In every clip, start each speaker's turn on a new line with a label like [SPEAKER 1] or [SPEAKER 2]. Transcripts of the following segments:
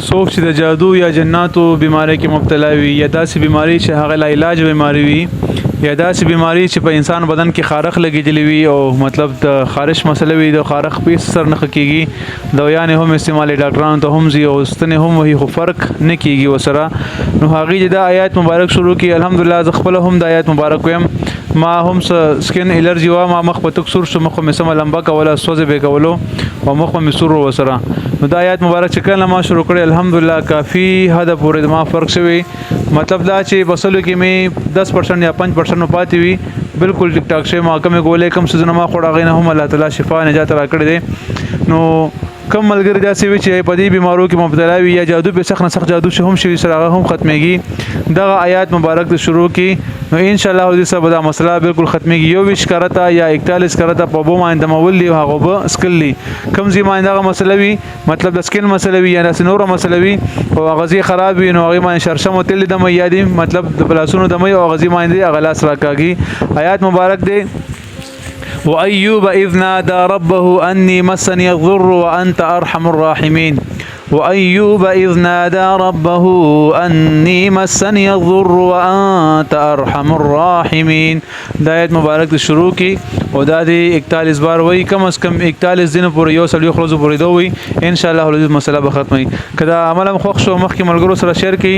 [SPEAKER 1] څوک چې د جادو یا جناتو بیماری کې مبتلا وي یا داسې بیماری چې هغه لا علاج بیماری وي یا داسې بیماری چې په انسان بدن کې خارخ لګېدلی وي او مطلب د خارش مسله وي د خارخ پیس سر نه ښه کېږي دوایانې هم استعمالي ډاکټرانو ته هم ځي او ستنې هم وهي خو فرق نه کېږي ورسره نو هغې چې دا آیات مبارک شروع کړي الحمدلله زه خپله هم د آیات مبارک ویم ما هم سکن الرجی وه ما مخ په تک سور شو مخ مې سمه لمبه کوله سوځې به کولو او مخ مې سور ورسره نو دا آیات مبارک چې کله ما شروع کړی الحمدلله کافي حده پورې د ما فرق شوی مطلب دا چې بسلو کې مې 10% یا 5% پاتې وي بالکل ټیک ټاک شوی ما کمې ګولې کم څه نه ما خوړ هغې نه هم الله تعالی شفا نجات راکړی دی نو کم ملګری داسې وي چې په دې بیمارو کې مبتلا وي یا جادو په سخت نه سخت جادو چې هم شوي سره هغه هم ختمېږي دغه آیات مبارک د شروع کې نو ان شاء الله دې سبا دا مسله بالکل ختمېږي یو 20 کرتا یا 41 کرتا په بو باندې مول دی هغه به سکلی کم زی باندې هغه مسله وي مطلب د سکن مسله وي یا د نور مسله وي او غزي خراب وي نو هغه باندې شرشم تل د مې یادي مطلب د پلاسونو د مې او غزي باندې اغلاس راکاږي آیات مبارک دی وأيوب إذ نادى ربه أني مسني الضر وأنت أرحم الراحمين وأيوب إذ نادى ربه أني مسني الضر وأنت أرحم الراحمين دا آیت مبارک د شروع کی او دا دی 41 بار وای کم از کم 41 دن پورې یو سل یو خروز پورې دوی ان شاء الله د مسله به ختمي کدا عمل خوښ شو مخکې ملګرو سره شیر کی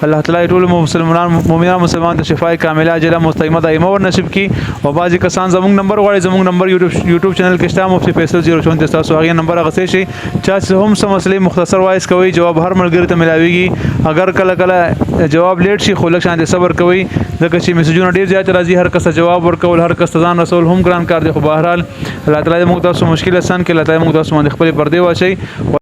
[SPEAKER 1] الله تعالی ټول مؤمنان مسلمان ته شفای کامله اجله مستقیمه دایمه ور نصیب کی او بعضی کسان زموږ نمبر غواړي زموږ نمبر یوټیوب چینل کې شته مفتی فیصل 034 تاسو هغه نمبر غسې شي چا هم سم مسلې مختصر وایس کوي جواب هر ملګری ته ملاويږي اگر کله کله جواب لیټ شي خو لږ شان صبر کوي ځکه چې میسجونه ډیر زیات راځي هر کس جواب ورکول هر کس ځان رسول هم ګران کار دی خو بهرحال الله تعالی موږ تاسو مشکل آسان کړي الله تعالی موږ تاسو باندې خپل پردې واچي